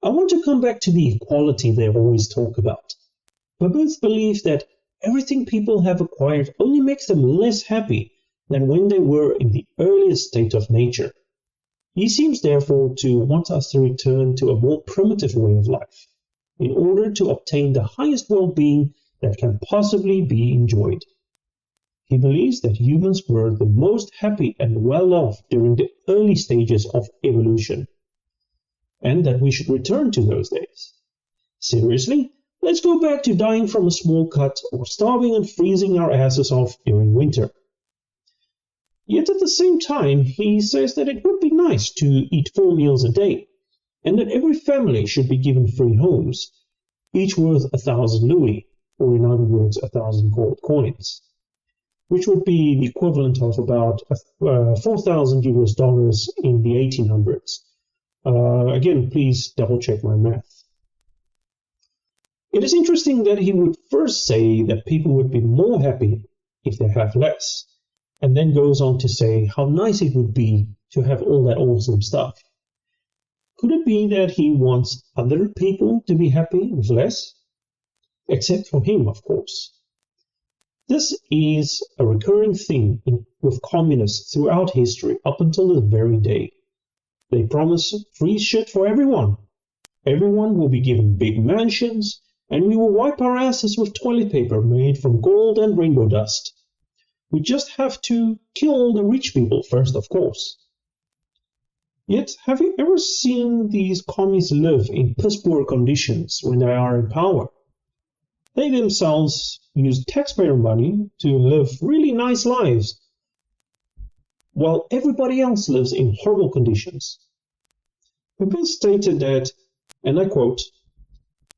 I want to come back to the equality they always talk about. Baboons believe that everything people have acquired only makes them less happy than when they were in the earliest state of nature. He seems therefore to want us to return to a more primitive way of life, in order to obtain the highest well-being that can possibly be enjoyed. He believes that humans were the most happy and well-off during the early stages of evolution, and that we should return to those days. Seriously, let's go back to dying from a small cut or starving and freezing our asses off during winter. Yet at the same time, he says that it would be nice to eat 4 meals a day, and that every family should be given free homes, each worth 1,000 louis, or in other words, 1,000 gold coins, which would be the equivalent of about 4,000 US dollars in the 1800s. Again, please double check my math. It is interesting that he would first say that people would be more happy if they have less, and then goes on to say how nice it would be to have all that awesome stuff. Could it be that he wants other people to be happy with less? Except for him, of course. This is a recurring theme with communists throughout history up until this very day. They promise free shit for everyone. Everyone will be given big mansions, and we will wipe our asses with toilet paper made from gold and rainbow dust. We just have to kill all the rich people first, of course. Yet, have you ever seen these commies live in piss-poor conditions when they are in power? They themselves use taxpayer money to live really nice lives, while everybody else lives in horrible conditions. Babu stated that, and I quote,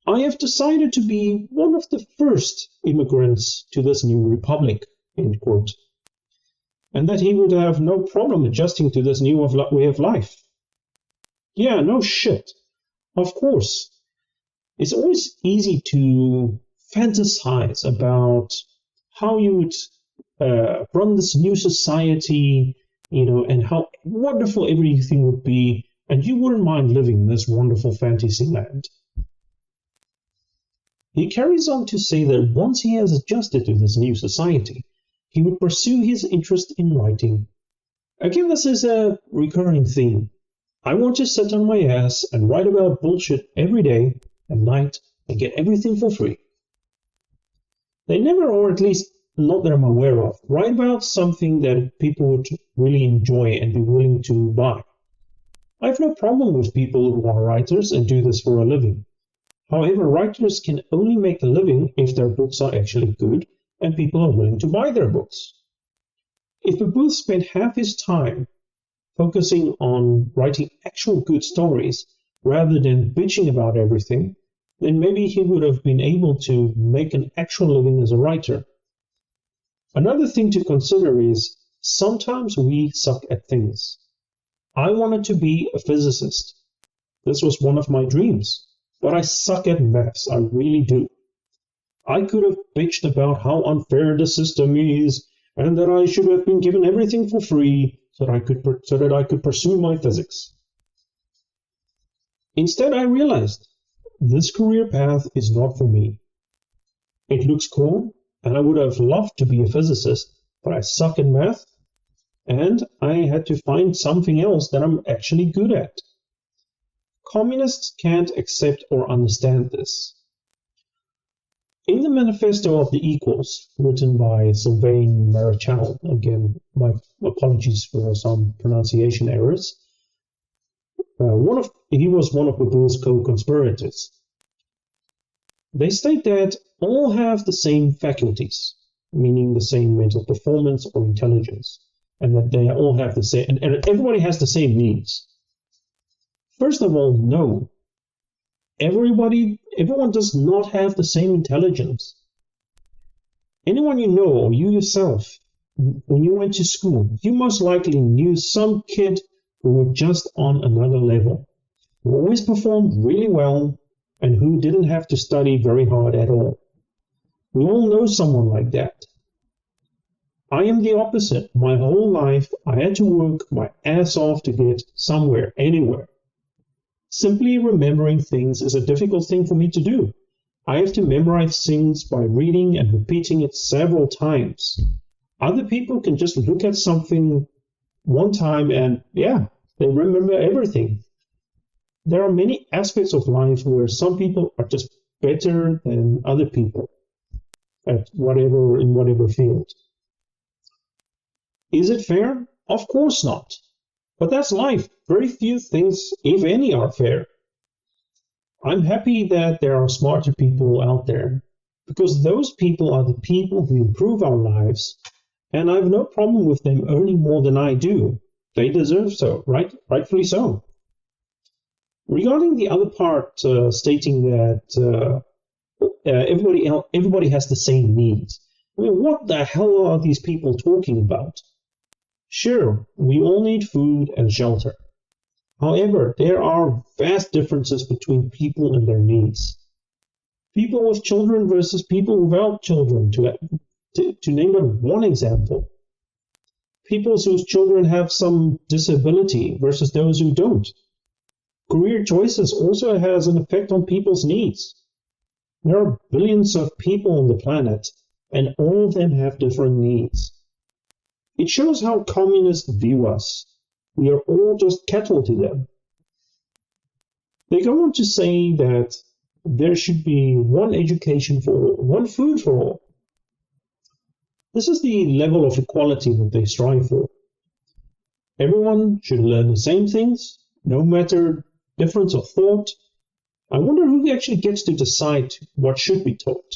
"I have decided to be one of the first immigrants to this new republic," end quote, and that he would have no problem adjusting to this new way of life. Yeah, no shit. Of course. It's always easy to fantasize about how you would run this new society, and how wonderful everything would be, and you wouldn't mind living in this wonderful fantasy land. He carries on to say that once he has adjusted to this new society, he would pursue his interest in writing. Again, this is a recurring theme. I want to sit on my ass and write about bullshit every day and night and get everything for free. They never, or at least not that I'm aware of, write about something that people would really enjoy and be willing to buy. I have no problem with people who are writers and do this for a living. However, writers can only make a living if their books are actually good and people are willing to buy their books. If Babu spent half his time focusing on writing actual good stories rather than bitching about everything, then maybe he would have been able to make an actual living as a writer. Another thing to consider is sometimes we suck at things. I wanted to be a physicist. This was one of my dreams, but I suck at maths, I really do. I could have bitched about how unfair the system is and that I should have been given everything for free so that I could pursue my physics. Instead, I realized this career path is not for me. It looks cool, and I would have loved to be a physicist, but I suck at math, and I had to find something else that I'm actually good at. Communists can't accept or understand this. In the Manifesto of the Equals, written by Sylvain Marechal, again, my apologies for some pronunciation errors, he was one of Babu's co-conspirators. They state that all have the same faculties, meaning the same mental performance or intelligence, and that they all have the same, and everybody has the same needs. First of all, no. Everyone does not have the same intelligence. Anyone you know, or you yourself, when you went to school, you most likely knew some kid who was just on another level, who always performed really well, and who didn't have to study very hard at all. We all know someone like that. I am the opposite. My whole life, I had to work my ass off to get somewhere, anywhere. Simply remembering things is a difficult thing for me to do. I have to memorize things by reading and repeating it several times. Other people can just look at something one time and, yeah, they remember everything. There are many aspects of life where some people are just better than other people at whatever field. Is it fair? Of course not. But that's life. Very few things, if any, are fair. I'm happy that there are smarter people out there, because those people are the people who improve our lives, and I have no problem with them earning more than I do. They deserve so, right? Rightfully so. Regarding the other part, stating that everybody has the same needs. I mean, what the hell are these people talking about? Sure, we all need food and shelter. However, there are vast differences between people and their needs. People with children versus people without children, to name but one example. People whose children have some disability versus those who don't. Career choices also has an effect on people's needs. There are billions of people on the planet, and all of them have different needs. It shows how communists view us. We are all just cattle to them. They go on to say that there should be one education for all, one food for all. This is the level of equality that they strive for. Everyone should learn the same things, no matter difference of thought. I wonder who actually gets to decide what should be taught.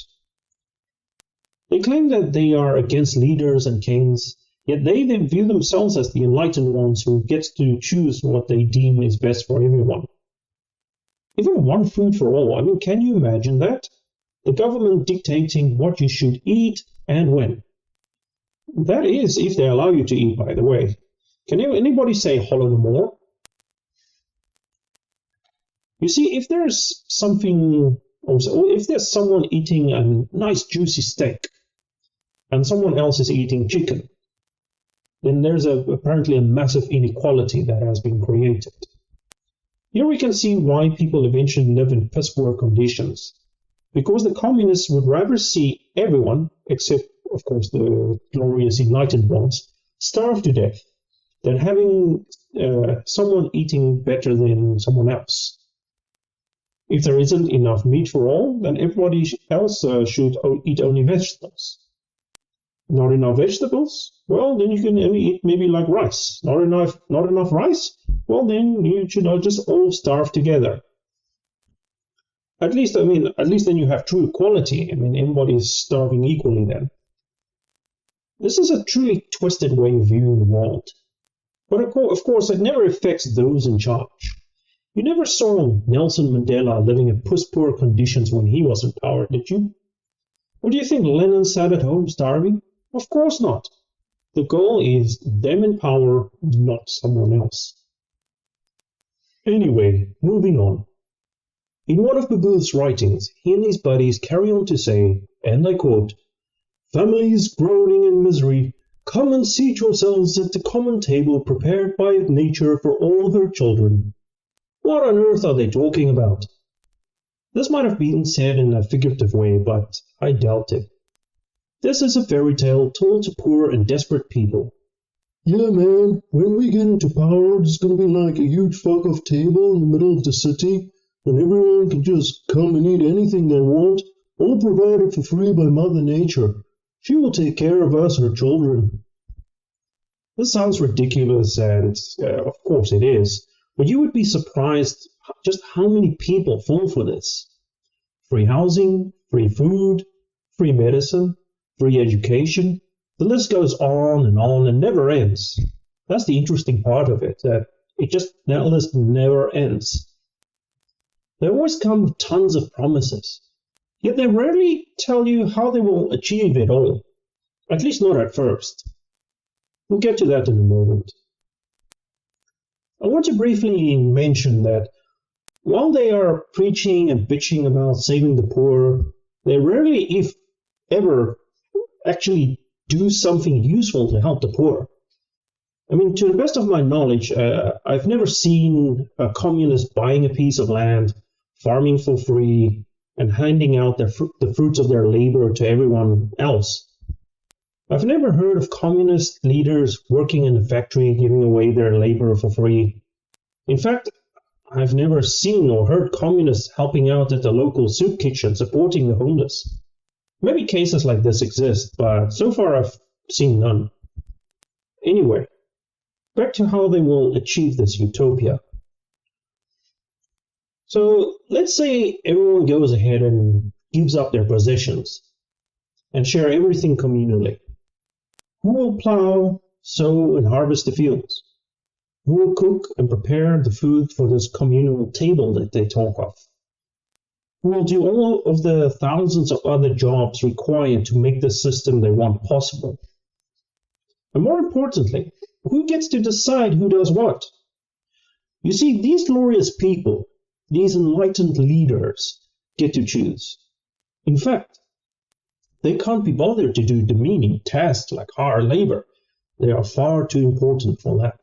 They claim that they are against leaders and kings, yet they view themselves as the enlightened ones who gets to choose what they deem is best for everyone. Even one food for all, I mean, can you imagine that? The government dictating what you should eat and when. That is, if they allow you to eat, by the way. Can anybody say Holodomor? You see, if there's if there's someone eating a nice juicy steak, and someone else is eating chicken, then there's apparently a massive inequality that has been created. Here we can see why people eventually live in piss poor conditions, because the communists would rather see everyone, except of course the glorious enlightened ones, starve to death, than having someone eating better than someone else. If there isn't enough meat for all, then everybody else should eat only vegetables. Not enough vegetables? Well, then you can only eat maybe like rice. Not enough rice? Well, then you should just all starve together. At least then you have true equality. I mean, everybody is starving equally then. This is a truly twisted way of viewing the world. But of course, it never affects those in charge. You never saw Nelson Mandela living in piss-poor conditions when he was in power, did you? Or do you think Lenin sat at home starving? Of course not. The goal is them in power, not someone else. Anyway, moving on. In one of Babeau's writings, he and his buddies carry on to say, and I quote, "Families groaning in misery, come and seat yourselves at the common table prepared by nature for all her children." What on earth are they talking about? This might have been said in a figurative way, but I doubt it. This is a fairy tale told to poor and desperate people. Yeah, man, when we get into power, it's going to be like a huge fuck-off table in the middle of the city, and everyone can just come and eat anything they want, all provided for free by Mother Nature. She will take care of us, her children. This sounds ridiculous, and of course it is. But you would be surprised just how many people fall for this. Free housing, free food, free medicine, free education. The list goes on and never ends. That's the interesting part of it, that that list never ends. They always come with tons of promises, yet they rarely tell you how they will achieve it all. At least not at first. We'll get to that in a moment. I want to briefly mention that while they are preaching and bitching about saving the poor, they rarely, if ever, actually do something useful to help the poor. I mean, to the best of my knowledge, I've never seen a communist buying a piece of land, farming for free, and handing out the fruits of their labor to everyone else. I've never heard of communist leaders working in a factory giving away their labor for free. In fact, I've never seen or heard communists helping out at the local soup kitchen supporting the homeless. Maybe cases like this exist, but so far I've seen none. Anyway, back to how they will achieve this utopia. So let's say everyone goes ahead and gives up their possessions and share everything communally. Who will plow, sow, and harvest the fields? Who will cook and prepare the food for this communal table that they talk of? Who will do all of the thousands of other jobs required to make the system they want possible? And more importantly, who gets to decide who does what? You see, these glorious people, these enlightened leaders, get to choose. In fact, they can't be bothered to do demeaning tasks like hard labor. They are far too important for that.